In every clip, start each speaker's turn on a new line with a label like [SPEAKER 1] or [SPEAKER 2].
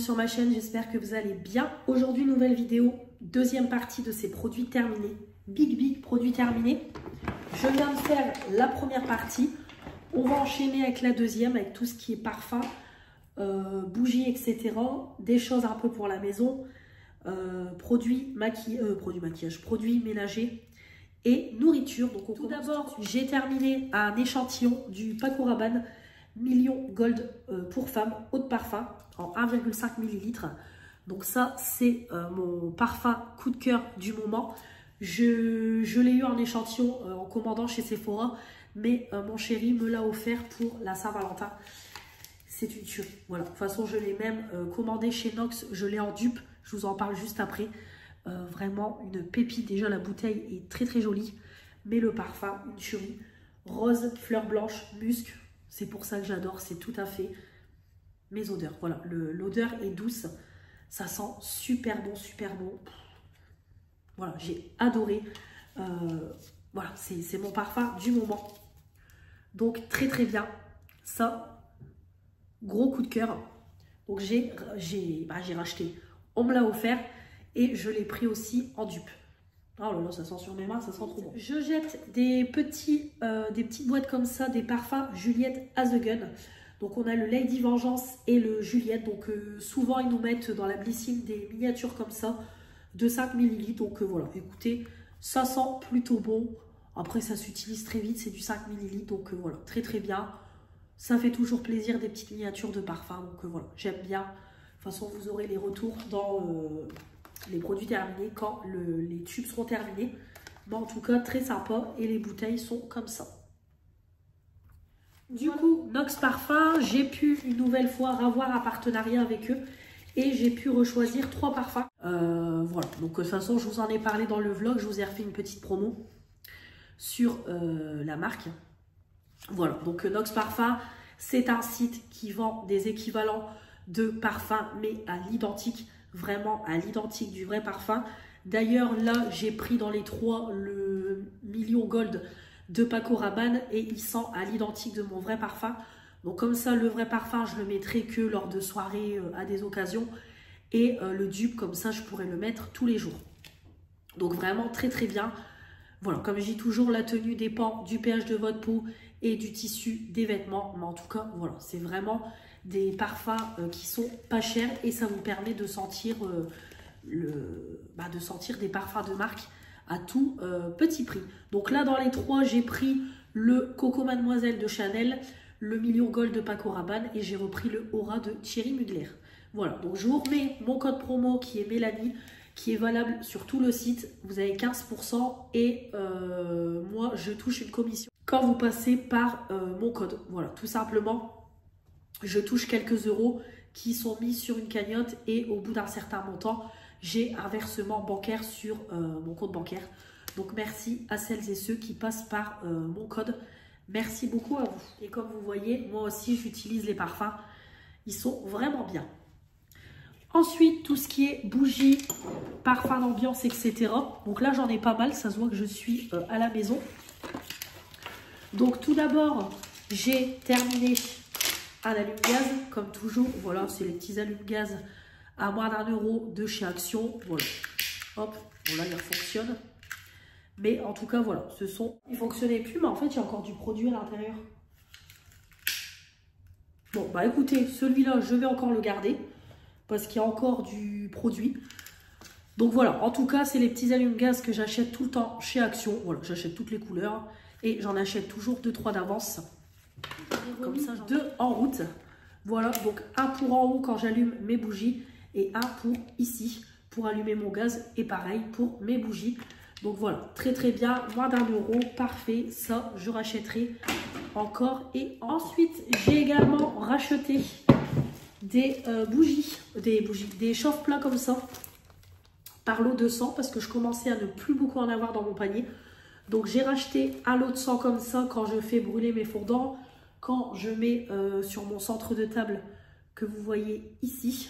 [SPEAKER 1] sur ma chaîne, j'espère que vous allez bien. Aujourd'hui, nouvelle vidéo, deuxième partie de ces produits terminés. Big produits terminés. Je viens de faire la première partie. On va enchaîner avec la deuxième, avec tout ce qui est parfum, bougies, etc. Des choses un peu pour la maison, produits maquillage, produits ménagers et nourriture. Donc tout d'abord, j'ai terminé un échantillon du Paco Rabanne Million Gold pour femmes, eau de parfum en 1,5 ml. Donc ça, c'est mon parfum coup de cœur du moment. Je l'ai eu en échantillon en commandant chez Sephora, mais mon chéri me l'a offert pour la Saint-Valentin. C'est une tuerie. Voilà. De toute façon, je l'ai même commandé chez Nox. Je l'ai en dupe. Je vous en parle juste après. Vraiment une pépite. Déjà, la bouteille est très jolie. Mais le parfum, une tuerie. Rose, fleur blanche, musc. C'est pour ça que j'adore. C'est tout à fait mes odeurs. Voilà. L'odeur est douce. Ça sent super bon, super bon. Voilà, j'ai adoré. Voilà, c'est mon parfum du moment. Donc, très bien. Ça, gros coup de cœur. Donc, j'ai racheté. On me l'a offert et je l'ai pris aussi en dupe. Oh là là, ça sent sur mes mains, ça sent trop bon. Je jette des petites boîtes comme ça, des parfums Juliette As The Gun. Donc, on a le Lady Vengeance et le Juliette. Donc, souvent, ils nous mettent dans la Blycine des miniatures comme ça de 5 ml. Donc, voilà, écoutez, ça sent plutôt bon. Après, ça s'utilise très vite, c'est du 5 ml. Donc, voilà, très bien. Ça fait toujours plaisir des petites miniatures de parfum. Donc, voilà, j'aime bien. De toute façon, vous aurez les retours dans les produits terminés quand les tubes seront terminés. Mais en tout cas, très sympa. Et les bouteilles sont comme ça. Du coup, Nox Parfum, j'ai pu une nouvelle fois avoir un partenariat avec eux. Et j'ai pu rechoisir 3 parfums. Voilà, donc de toute façon, je vous en ai parlé dans le vlog. Je vous ai refait une petite promo sur la marque. Voilà, donc Nox Parfum, c'est un site qui vend des équivalents de parfums, mais à l'identique, vraiment à l'identique du vrai parfum. D'ailleurs, là, j'ai pris dans les 3 le Million Gold de Paco Rabanne et il sent à l'identique de mon vrai parfum. Donc comme ça, le vrai parfum, je le mettrai que lors de soirées à des occasions. Et le dupe, comme ça, je pourrais le mettre tous les jours. Donc vraiment très bien. Voilà, comme je dis toujours, la tenue dépend du pH de votre peau et du tissu des vêtements. Mais en tout cas, voilà, c'est vraiment des parfums qui sont pas chers. Et ça vous permet de sentir, des parfums de marque à tout petit prix. Donc là, dans les 3, j'ai pris le Coco Mademoiselle de Chanel, le Million Gold de Paco Rabanne et j'ai repris le Aura de Thierry Mugler. Voilà, donc je vous remets mon code promo qui est Mélanie, qui est valable sur tout le site. Vous avez 15% et moi, je touche une commission quand vous passez par mon code. Voilà, tout simplement, je touche quelques euros qui sont mis sur une cagnotte et au bout d'un certain montant, j'ai un versement bancaire sur mon compte bancaire. Donc, merci à celles et ceux qui passent par mon code. Merci beaucoup à vous. Et comme vous voyez, moi aussi, j'utilise les parfums. Ils sont vraiment bien. Ensuite, tout ce qui est bougies, parfums d'ambiance, etc. Donc là, j'en ai pas mal. Ça se voit que je suis à la maison. Donc, tout d'abord, j'ai terminé un allume-gaz. Comme toujours, voilà, c'est les petits allume-gaz à moins d'1 € de chez Action. Voilà. Hop, bon là, il fonctionne. Mais en tout cas, voilà, il ne fonctionnait plus, mais en fait, il y a encore du produit à l'intérieur. Bon, bah écoutez, celui-là, je vais encore le garder parce qu'il y a encore du produit. Donc voilà, en tout cas, c'est les petits allume-gaz que j'achète tout le temps chez Action. Voilà, j'achète toutes les couleurs et j'en achète toujours 2-3 d'avance. Comme ça, 2 en route. Voilà, donc un pour en haut quand j'allume mes bougies et un pour ici pour allumer mon gaz et pareil pour mes bougies. Donc voilà, très bien, moins d'1 €, parfait, ça je rachèterai encore. Et ensuite, j'ai également racheté des des chauffe-plats comme ça, par lot de 100, parce que je commençais à ne plus beaucoup en avoir dans mon panier. Donc j'ai racheté un lot de 100 comme ça quand je fais brûler mes fondants, quand je mets sur mon centre de table que vous voyez ici.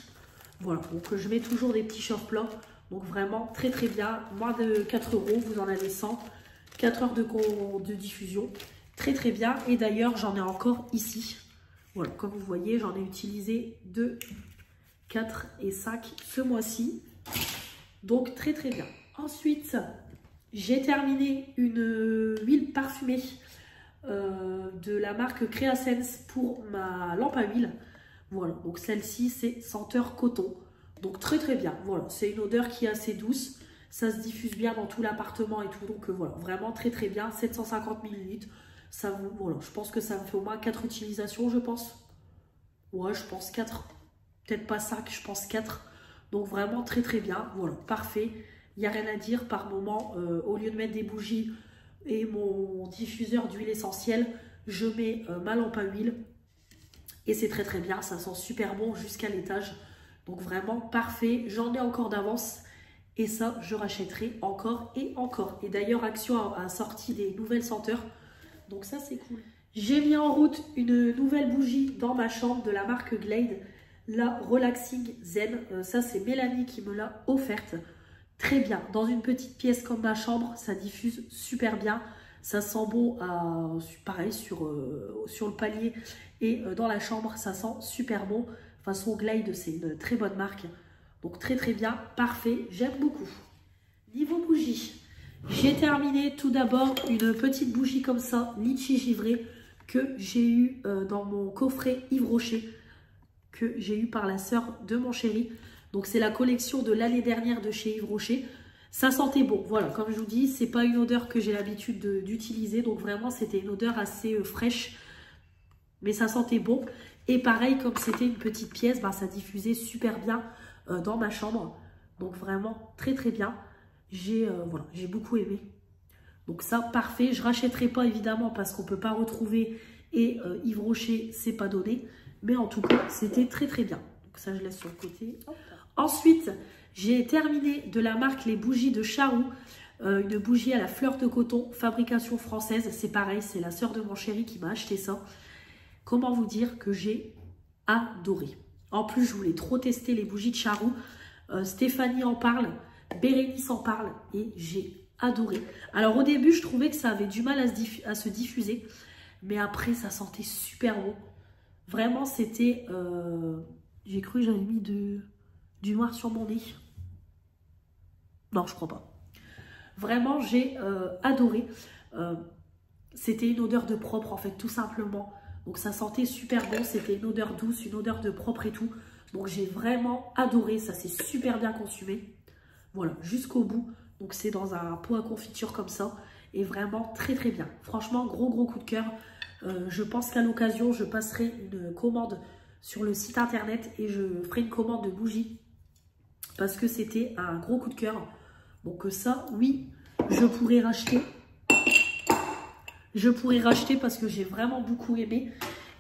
[SPEAKER 1] Voilà, donc je mets toujours des petits chauffe-plats. Donc vraiment très bien, moins de 4 €, vous en avez 100, 4 heures de diffusion, très bien. Et d'ailleurs j'en ai encore ici, voilà, comme vous voyez j'en ai utilisé 2 4 et 5 ce mois-ci. Donc très très bien. Ensuite, j'ai terminé une huile parfumée de la marque Creasense pour ma lampe à huile. Voilà, donc celle-ci c'est senteur coton. Donc très très bien. Voilà, c'est une odeur qui est assez douce. Ça se diffuse bien dans tout l'appartement et tout. Donc voilà, vraiment très très bien. 750 ml. Ça vous, voilà, je pense que ça me fait au moins 4 utilisations, je pense. Ouais, je pense 4. Peut-être pas 5, je pense 4. Donc vraiment très très bien. Voilà, parfait. Il n'y a rien à dire par moment. Au lieu de mettre des bougies et mon diffuseur d'huile essentielle, je mets ma lampe à huile. Et c'est très très bien. Ça sent super bon jusqu'à l'étage. Donc vraiment parfait. J'en ai encore d'avance. Et ça, je rachèterai encore et encore. Et d'ailleurs, Action a sorti des nouvelles senteurs. Donc ça, c'est cool. J'ai mis en route une nouvelle bougie dans ma chambre de la marque Glade. La Relaxing Zen. Ça, c'est Mélanie qui me l'a offerte. Très bien. Dans une petite pièce comme ma chambre, ça diffuse super bien. Ça sent bon, pareil, sur le palier et dans la chambre, ça sent super bon. De toute façon, Glade, c'est une très bonne marque. Donc très très bien, parfait, j'aime beaucoup. Niveau bougie, j'ai terminé tout d'abord une petite bougie comme ça, litchi givré, que j'ai eu dans mon coffret Yves Rocher, que j'ai eu par la sœur de mon chéri. Donc c'est la collection de l'année dernière de chez Yves Rocher. Ça sentait bon, voilà, comme je vous dis, c'est pas une odeur que j'ai l'habitude d'utiliser, donc vraiment c'était une odeur assez fraîche, mais ça sentait bon. Et pareil, comme c'était une petite pièce, bah, ça diffusait super bien dans ma chambre. Donc vraiment très très bien. J'ai voilà, j'ai beaucoup aimé. Donc ça, parfait. Je ne rachèterai pas évidemment parce qu'on ne peut pas retrouver. Et Yves Rocher, c'est pas donné. Mais en tout cas, c'était très très bien. Donc ça, je laisse sur le côté. Hop. Ensuite, j'ai terminé de la marque les bougies de Charroux. Une bougie à la fleur de coton, fabrication française. C'est pareil, c'est la sœur de mon chéri qui m'a acheté ça. Comment vous dire que j'ai adoré. En plus, je voulais trop tester les bougies de Charroux. Stéphanie en parle, Bérénice en parle et j'ai adoré. Alors au début, je trouvais que ça avait du mal à se diffuser. Mais après, ça sentait super bon. Vraiment, c'était... j'ai cru que j'avais mis du noir sur mon nez. Non, je crois pas. Vraiment, j'ai adoré. C'était une odeur de propre, en fait, tout simplement. Donc, ça sentait super bon. C'était une odeur douce, une odeur de propre et tout. Donc, j'ai vraiment adoré. Ça s'est super bien consumé. Voilà, jusqu'au bout. Donc, c'est dans un pot à confiture comme ça. Et vraiment, très, très bien. Franchement, gros coup de cœur. Je pense qu'à l'occasion, je passerai une commande sur le site internet et je ferai une commande de bougies. Parce que c'était un gros coup de cœur. Donc, ça, oui, je pourrais racheter. Je pourrais racheter parce que j'ai vraiment beaucoup aimé.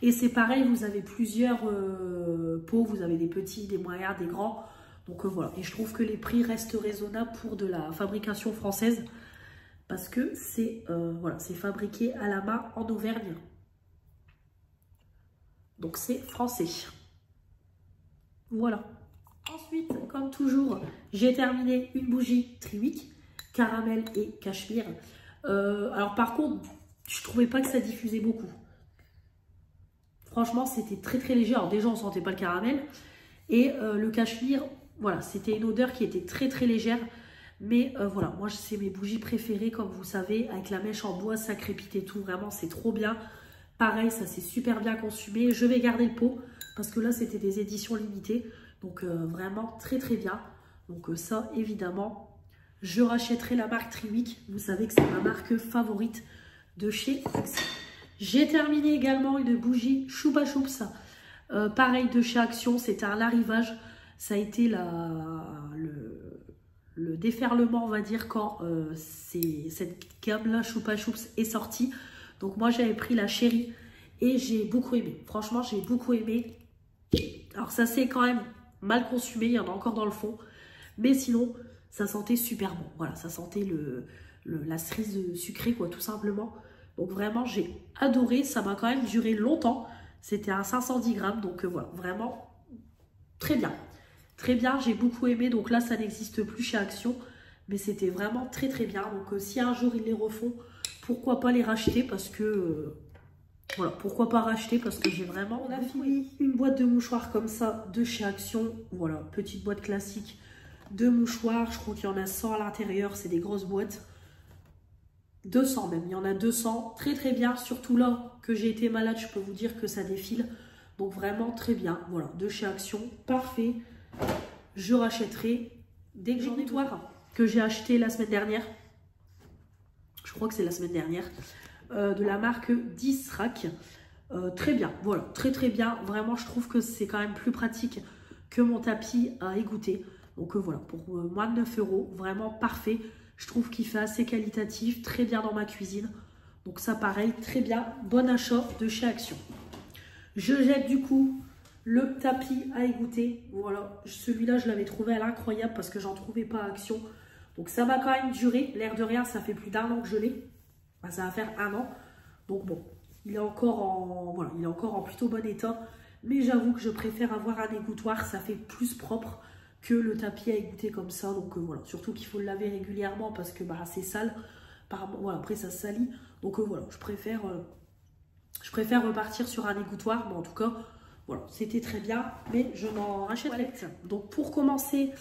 [SPEAKER 1] Et c'est pareil, vous avez plusieurs pots. Vous avez des petits, des moyens, des grands. Donc voilà. Et je trouve que les prix restent raisonnables pour de la fabrication française. Parce que c'est voilà, c'est fabriqué à la main en Auvergne. Donc c'est français. Voilà. Ensuite, comme toujours, j'ai terminé une bougie Triwick, caramel et cachemire. Alors par contre, je trouvais pas que ça diffusait beaucoup. Franchement, c'était très léger. Alors déjà, on sentait pas le caramel. Et le cachemire, voilà, c'était une odeur qui était très légère. Mais voilà, moi, c'est mes bougies préférées, comme vous savez. Avec la mèche en bois, ça crépite et tout. Vraiment, c'est trop bien. Pareil, ça s'est super bien consumé. Je vais garder le pot parce que là, c'était des éditions limitées. Donc, vraiment très bien. Donc, ça, évidemment, je rachèterai la marque Triwick. Vous savez que c'est ma marque favorite de chez Action. J'ai terminé également une bougie Choupa Choups. Pareil de chez Action, c'était un arrivage. Ça a été le déferlement, on va dire, quand cette gamme-là, Choupa Choups, est sortie. Donc moi, j'avais pris la chérie et j'ai beaucoup aimé. Franchement, j'ai beaucoup aimé. Alors, ça s'est quand même mal consumé. Il y en a encore dans le fond. Mais sinon, ça sentait super bon. Voilà, ça sentait la cerise sucrée, quoi, tout simplement. Donc vraiment, j'ai adoré. Ça m'a quand même duré longtemps. C'était à 510 grammes. Donc voilà, vraiment très bien. Très bien, j'ai beaucoup aimé. Donc là, ça n'existe plus chez Action. Mais c'était vraiment très bien. Donc si un jour, ils les refont, pourquoi pas les racheter? Parce que Voilà, pourquoi pas racheter parce que j'ai vraiment... On a fini une boîte de mouchoirs comme ça de chez Action. Voilà, petite boîte classique de mouchoirs. Je crois qu'il y en a 100 à l'intérieur, c'est des grosses boîtes. 200 même, il y en a 200. Très très bien, surtout là que j'ai été malade, je peux vous dire que ça défile. Donc vraiment très bien, voilà, de chez Action, parfait. Je rachèterai dès que j'en ai que j'ai acheté la semaine dernière. Je crois que c'est la semaine dernière. De la marque Disrac. Très bien, voilà, très très bien. Vraiment, je trouve que c'est quand même plus pratique que mon tapis à égoutter. Donc voilà, pour moins de 9 €, vraiment parfait. Je trouve qu'il fait assez qualitatif, très bien dans ma cuisine. Donc ça pareil, très bien, bon achat de chez Action. Je jette du coup le tapis à égoutter. Voilà, celui-là je l'avais trouvé à l'incroyable parce que j'en trouvais pas à Action. Donc ça m'a quand même duré, l'air de rien, ça fait plus d'1 an que je l'ai. Enfin, ça va faire 1 an. Donc bon, il est encore en, voilà, il est encore en plutôt bon état. Mais j'avoue que je préfère avoir un égouttoir, ça fait plus propre que le tapis à égoutter comme ça. Donc voilà, surtout qu'il faut le laver régulièrement parce que bah, c'est sale. Voilà, après ça se salit. Donc voilà, je préfère repartir sur un égouttoir. Mais en tout cas, voilà, c'était très bien. Mais je m'en rachèterai. Donc pour commencer,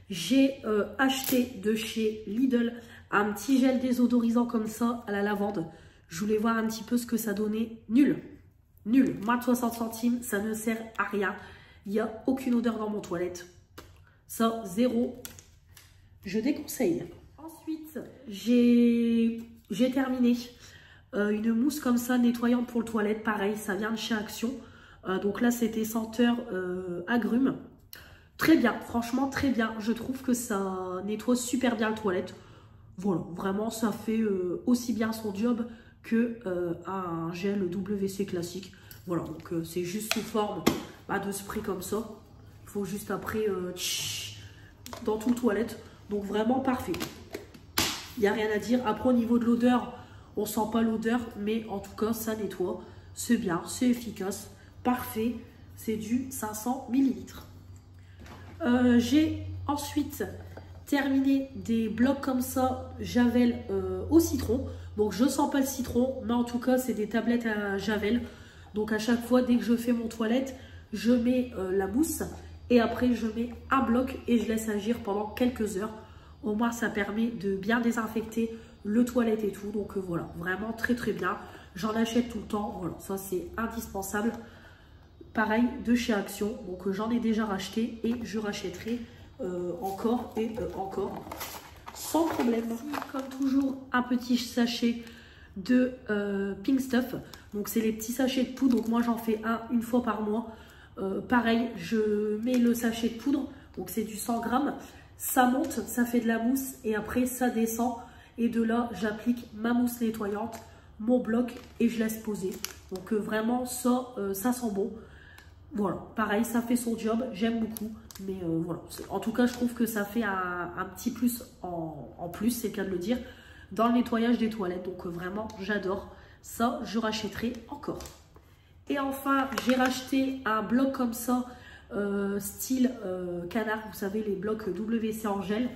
[SPEAKER 1] j'ai acheté de chez Lidl un petit gel désodorisant comme ça à la lavande. Je voulais voir un petit peu ce que ça donnait. Nul. Nul. Moins de 60 centimes, ça ne sert à rien. Il n'y a aucune odeur dans mon toilette. Ça, zéro. Je déconseille. Ensuite, j'ai terminé une mousse comme ça nettoyante pour le toilette. Pareil, ça vient de chez Action. Donc là, c'était senteur agrumes. Très bien, franchement très bien. Je trouve que ça nettoie super bien le toilette. Voilà, vraiment ça fait aussi bien son job que un gel WC classique. Voilà, donc c'est juste sous forme de spray comme ça. Il faut juste après dans tout le toilette. Donc vraiment parfait. Il n'y a rien à dire. Après au niveau de l'odeur, on sent pas l'odeur, mais en tout cas ça nettoie. C'est bien, c'est efficace, parfait. C'est du 500 ml. J'ai ensuite terminé des blocs comme ça, Javel au citron. Donc je sens pas le citron, mais en tout cas c'est des tablettes à Javel. Donc à chaque fois, dès que je fais mon toilette, je mets la mousse et après je mets un bloc et je laisse agir pendant quelques heures. Au moins ça permet de bien désinfecter le toilette et tout. Donc voilà, vraiment très très bien. J'en achète tout le temps, voilà, ça c'est indispensable. Pareil de chez Action, donc j'en ai déjà racheté et je rachèterai encore et encore sans problème. Comme toujours, un petit sachet de Pink Stuff. Donc c'est les petits sachets de poudre, donc moi j'en fais une fois par mois. Pareil, je mets le sachet de poudre, donc c'est du 100 grammes. Ça monte, ça fait de la mousse et après ça descend. Et de là, j'applique ma mousse nettoyante, mon bloc et je laisse poser. Donc vraiment, ça sent bon. Voilà, pareil, ça fait son job, j'aime beaucoup. Mais voilà, en tout cas, je trouve que ça fait un petit plus en plus, c'est le cas de le dire, dans le nettoyage des toilettes. Donc vraiment, j'adore. Ça, je rachèterai encore. Et enfin, j'ai racheté un bloc comme ça, style canard. Vous savez, les blocs WC en gel.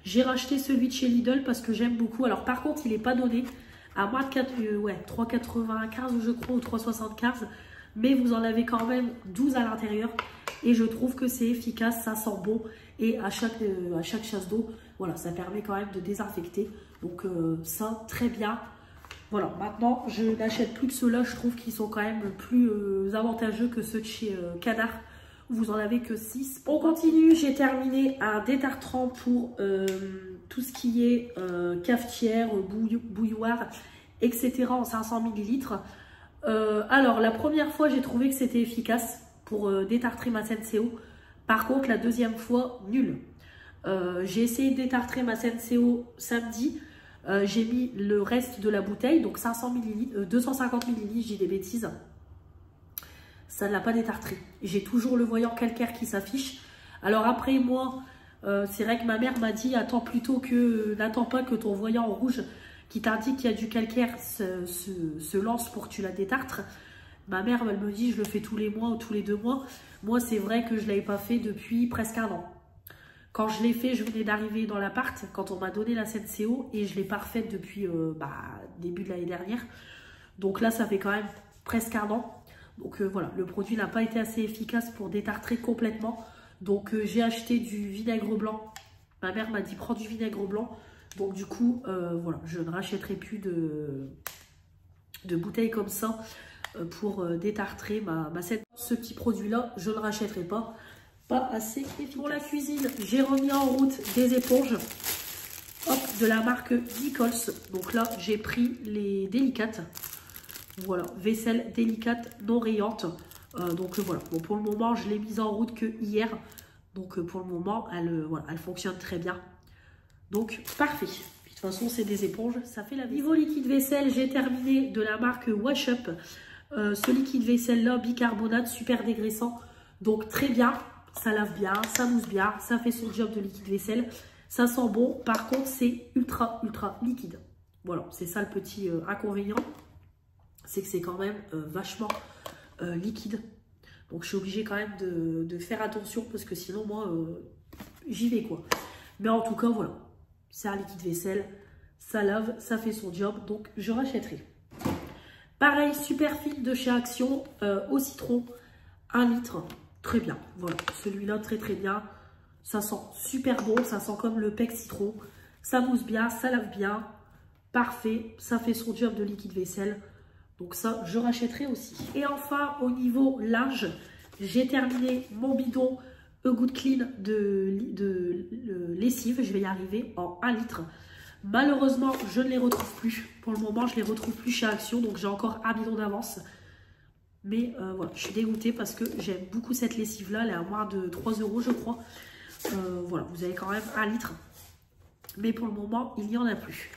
[SPEAKER 1] J'ai racheté celui de chez Lidl parce que j'aime beaucoup. Alors par contre, il n'est pas donné à moins de 3,95 je crois, ou 3,75. Mais vous en avez quand même 12 à l'intérieur. Et je trouve que c'est efficace, ça sent bon. Et à chaque chasse d'eau, voilà, ça permet quand même de désinfecter. Donc ça, très bien. Voilà, maintenant, je n'achète plus que ceux-là. Je trouve qu'ils sont quand même plus avantageux que ceux de chez Canard. Vous en avez que 6. On continue, j'ai terminé un détartrant pour tout ce qui est cafetière, bouilloire, etc. en 500 ml. Alors, la première fois, j'ai trouvé que c'était efficace pour détartrer ma Senseo. Par contre, la deuxième fois, nul. J'ai essayé de détartrer ma Senseo samedi. J'ai mis le reste de la bouteille, donc 500 ml, 250 ml, j'ai des bêtises. Ça ne l'a pas détartré. J'ai toujours le voyant calcaire qui s'affiche. Alors après, moi, c'est vrai que ma mère m'a dit, n'attends pas que ton voyant en rouge qui t'indique qu'il y a du calcaire se lance pour que tu la détartres. Ma mère, elle me dit, je le fais tous les mois ou tous les 2 mois. Moi, c'est vrai que je ne l'avais pas fait depuis presque 1 an. Quand je l'ai fait, je venais d'arriver dans l'appart, quand on m'a donné la Senseo, et je l'ai pas refaite depuis début de l'année dernière. Donc là, ça fait quand même presque un an. Donc voilà, le produit n'a pas été assez efficace pour détartrer complètement. Donc j'ai acheté du vinaigre blanc. Ma mère m'a dit prends du vinaigre blanc. Donc du coup, voilà, je ne rachèterai plus de bouteilles comme ça pour détartrer ma scène. Ce petit produit-là, je ne rachèterai pas. Pas assez efficace. Pour la cuisine, j'ai remis en route des éponges. Hop, de la marque Nichols. Donc là, j'ai pris les délicates. Voilà, vaisselle délicate non rayante. Donc voilà, bon, pour le moment, je l'ai mise en route que hier. Donc pour le moment, voilà, elle fonctionne très bien. Donc parfait. Puis, de toute façon, c'est des éponges, ça fait la vie. Niveau liquide vaisselle, j'ai terminé de la marque Wash Up. Ce liquide vaisselle là, bicarbonate, super dégraissant. Donc très bien, ça lave bien, ça mousse bien, ça fait son job de liquide vaisselle. Ça sent bon, par contre c'est ultra liquide. Voilà, c'est ça le petit inconvénient. C'est que c'est quand même vachement liquide. Donc je suis obligée quand même de faire attention parce que sinon moi j'y vais quoi. Mais en tout cas voilà, c'est un liquide vaisselle, ça lave, ça fait son job, donc je rachèterai. Pareil, super fil de chez Action au citron, 1 litre, très bien. Voilà, celui-là très bien. Ça sent super bon, ça sent comme le pec citron. Ça mousse bien, ça lave bien. Parfait, ça fait son job de liquide vaisselle. Donc ça, je rachèterai aussi. Et enfin, au niveau linge, j'ai terminé mon bidon A Good Clean de lessive. Je vais y arriver en 1 litre. Malheureusement, je ne les retrouve plus. Pour le moment, je ne les retrouve plus chez Action. Donc j'ai encore un bidon d'avance. Mais voilà, je suis dégoûtée parce que j'aime beaucoup cette lessive-là. Elle est à moins de 3 € je crois. Voilà, vous avez quand même 1 litre. Mais pour le moment, il n'y en a plus.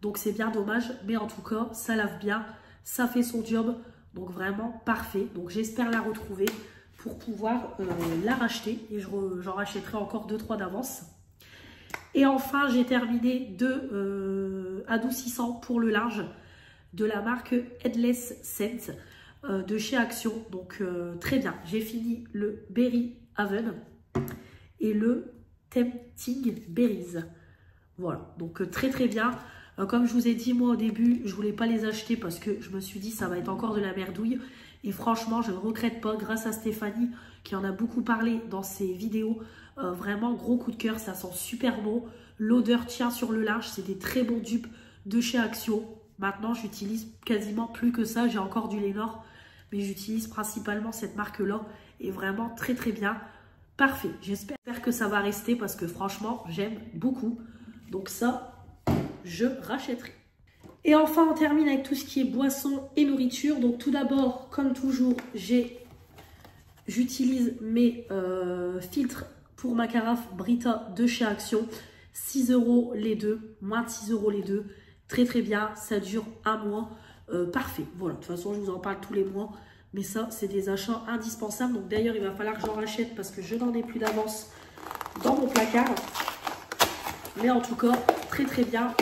[SPEAKER 1] Donc c'est bien dommage. Mais en tout cas, ça lave bien. Ça fait son job. Donc vraiment parfait. Donc j'espère la retrouver pour pouvoir la racheter. Et j'en rachèterai encore 2-3 d'avance. Et enfin, j'ai terminé 2 adoucissants pour le linge de la marque Headless Scent de chez Action. Donc très bien. J'ai fini le Berry Haven et le Tempting Berries. Voilà, donc très bien. Comme je vous ai dit, moi au début, je voulais pas les acheter parce que je me suis dit ça va être encore de la merdouille. Et franchement, je ne regrette pas grâce à Stéphanie qui en a beaucoup parlé dans ses vidéos. Vraiment, gros coup de cœur, ça sent super bon. L'odeur tient sur le linge, c'est des très bons dupes de chez Action. Maintenant, j'utilise quasiment plus que ça. J'ai encore du Lénore, mais j'utilise principalement cette marque-là. Et vraiment très bien. Parfait, j'espère que ça va rester parce que franchement, j'aime beaucoup. Donc ça, je rachèterai. Et enfin, on termine avec tout ce qui est boisson et nourriture. Donc tout d'abord, comme toujours, j'utilise mes filtres pour ma carafe Brita de chez Action. 6 € les deux, moins de 6 € les deux. Très bien, ça dure 1 mois. Parfait, voilà, de toute façon, je vous en parle tous les mois. Mais ça, c'est des achats indispensables. Donc d'ailleurs, il va falloir que j'en rachète parce que je n'en ai plus d'avance dans mon placard. Mais en tout cas, très bien.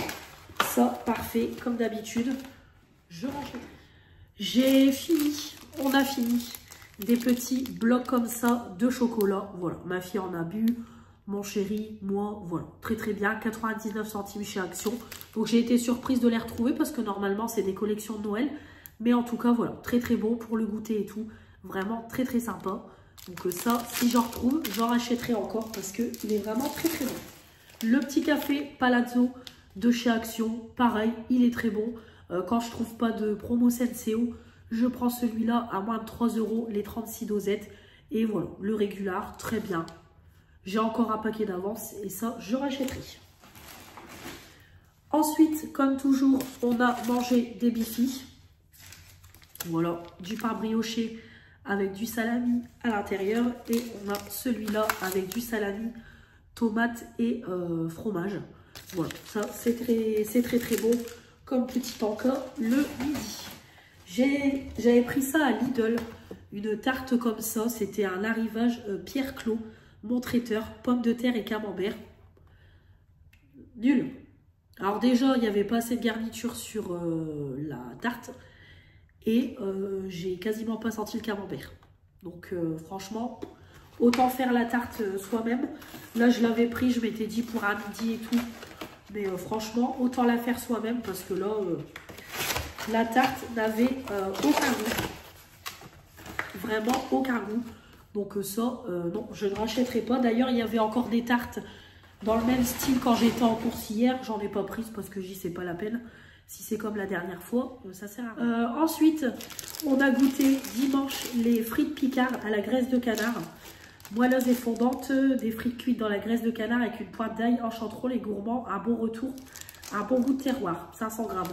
[SPEAKER 1] Ça, parfait, comme d'habitude. Je rachète. J'ai fini, on a fini des petits blocs comme ça de chocolat. Voilà, ma fille en a bu, mon chéri, moi, voilà. Très bien, 99 centimes chez Action. Donc j'ai été surprise de les retrouver parce que normalement, c'est des collections de Noël. Mais en tout cas, voilà, très bon pour le goûter et tout. Vraiment très sympa. Donc ça, si j'en retrouve, j'en rachèterai encore parce qu'il est vraiment très bon. Le petit café Palazzo de chez Action, pareil, il est très bon. Quand je trouve pas de promo Senseo, je prends celui-là à moins de 3 € les 36 dosettes. Et voilà, le régular, très bien. J'ai encore un paquet d'avance et ça, je rachèterai. Ensuite, comme toujours, on a mangé des bifis. Voilà, du pain brioché avec du salami à l'intérieur. Et on a celui-là avec du salami, tomate et fromage. Voilà, ça c'est très bon comme petit encas le midi. J'avais pris ça à Lidl, une tarte comme ça. C'était un arrivage Pierre Clos, mon traiteur, pommes de terre et camembert. Nul. Alors déjà, il n'y avait pas assez de garniture sur la tarte. Et j'ai quasiment pas senti le camembert. Donc franchement, autant faire la tarte soi-même. Là, je l'avais pris, je m'étais dit pour un midi et tout. Mais franchement, autant la faire soi-même parce que là, La tarte n'avait aucun goût. Vraiment aucun goût. Donc ça, non, je ne rachèterai pas. D'ailleurs, il y avait encore des tartes dans le même style quand j'étais en course hier. J'en ai pas prise parce que j'y sais pas la peine. Si c'est comme la dernière fois, ça sert à rien. Ensuite, on a goûté dimanche les frites Picard à la graisse de canard. Moelleuses et fondantes, des frites cuites dans la graisse de canard avec une pointe d'ail, enchanteront les gourmands, un bon retour, un bon goût de terroir, 500 grammes.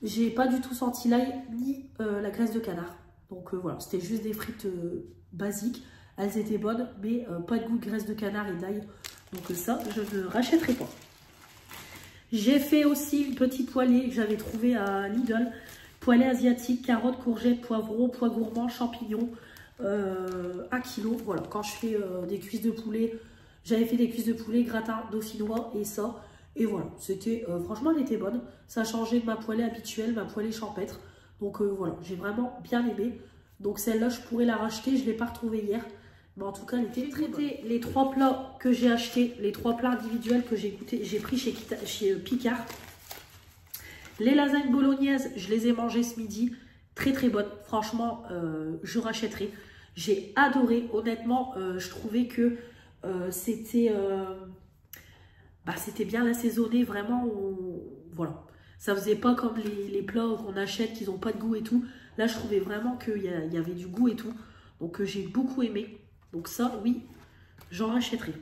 [SPEAKER 1] J'ai pas du tout senti l'ail ni la graisse de canard. Donc voilà, c'était juste des frites basiques. Elles étaient bonnes, mais pas de goût de graisse de canard et d'ail. Donc ça, je ne rachèterai pas. J'ai fait aussi une petite poêlée que j'avais trouvée à Lidl. Poêlée asiatique, carottes, courgettes, poivrons, pois gourmands, champignons. 1 kg. Voilà, quand je fais des cuisses de poulet, j'avais fait des cuisses de poulet, gratin dauphinois et ça. Et voilà, c'était franchement, elle était bonne. Ça a changé de ma poêlée habituelle, ma poêlée champêtre. Donc voilà, j'ai vraiment bien aimé. Donc celle-là, je pourrais la racheter. Je ne l'ai pas retrouvée hier. Mais en tout cas, elle était très bonne. Les 3 plats que j'ai achetés, les 3 plats individuels que j'ai goûté, j'ai pris chez Picard. Les lasagnes bolognaises, je les ai mangées ce midi. Très très bonnes. Franchement, je rachèterai. J'ai adoré. Honnêtement, je trouvais que c'était bien assaisonné. Vraiment, voilà. Ça faisait pas comme les plats qu'on achète, qui n'ont pas de goût et tout. Là, je trouvais vraiment qu'il y avait du goût et tout. Donc, j'ai beaucoup aimé. Donc ça, oui, j'en rachèterai.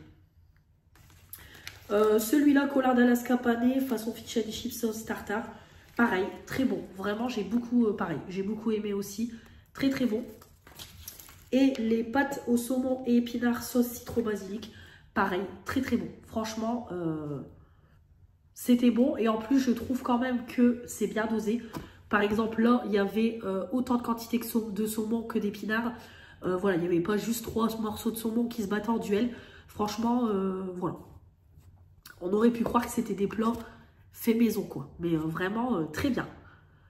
[SPEAKER 1] Celui-là, collard d'Alaska pané, façon fish and chips sauce tartare. Pareil, très bon. Vraiment, j'ai beaucoup aimé aussi. Très, très bon. Et les pâtes au saumon et épinards sauce citron basilic. Pareil, très, très bon. Franchement, c'était bon. Et en plus, je trouve quand même que c'est bien dosé. Par exemple, là, il y avait autant de quantité de saumon que d'épinards. Voilà, il n'y avait pas juste 3 morceaux de saumon qui se battaient en duel. Franchement, voilà. On aurait pu croire que c'était des plats faits maison, quoi. Mais vraiment, très bien.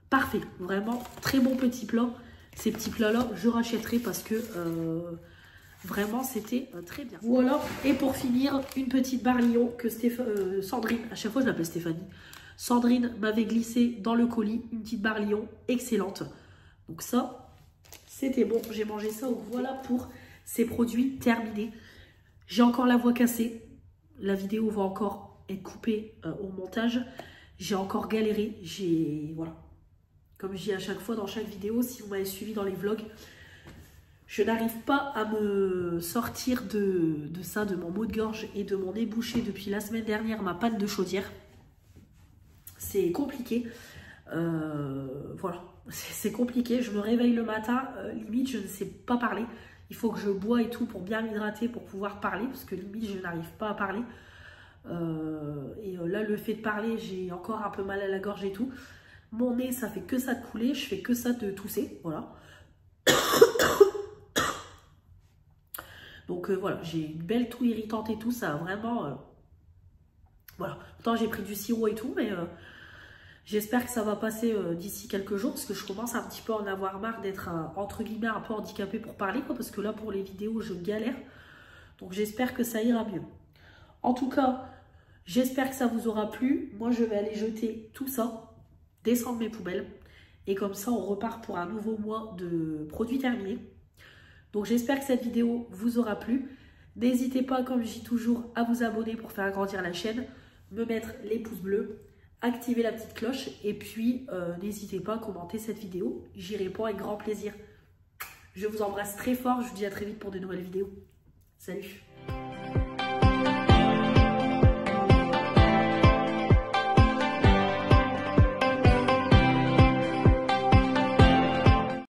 [SPEAKER 1] Parfait. Vraiment, très bon petit plat. Ces petits plats-là, je rachèterai parce que vraiment, c'était très bien. Voilà. Et pour finir, une petite barre Lion que Sandrine, à chaque fois je l'appelle Stéphanie, Sandrine m'avait glissé dans le colis. Une petite barre Lion excellente. Donc ça... C'était bon, j'ai mangé ça. Voilà pour ces produits terminés. J'ai encore la voix cassée. La vidéo va encore être coupée au montage. J'ai encore galéré. Voilà. Comme je dis à chaque fois dans chaque vidéo, si vous m'avez suivi dans les vlogs, je n'arrive pas à me sortir de ça, de mon mot de gorge et de mon nez bouché depuis la semaine dernière, ma panne de chaudière. C'est compliqué. Voilà. C'est compliqué, je me réveille le matin, limite je ne sais pas parler. Il faut que je bois et tout pour bien m'hydrater pour pouvoir parler, parce que limite je n'arrive pas à parler. Là le fait de parler, j'ai encore un peu mal à la gorge et tout. Mon nez, ça fait que ça de couler, je fais que ça de tousser, voilà. Donc voilà, j'ai une belle toux irritante et tout, ça a vraiment... voilà, pourtant j'ai pris du sirop et tout, mais... j'espère que ça va passer d'ici quelques jours parce que je commence un petit peu à en avoir marre d'être entre guillemets un peu handicapée pour parler, quoi, parce que là pour les vidéos je galère. Donc j'espère que ça ira mieux. En tout cas, j'espère que ça vous aura plu. Moi je vais aller jeter tout ça, descendre mes poubelles et comme ça on repart pour un nouveau mois de produits terminés. Donc j'espère que cette vidéo vous aura plu. N'hésitez pas, comme je dis toujours, à vous abonner pour faire grandir la chaîne, me mettre les pouces bleus, activez la petite cloche et puis n'hésitez pas à commenter cette vidéo. J'y réponds avec grand plaisir. Je vous embrasse très fort. Je vous dis à très vite pour de nouvelles vidéos. Salut!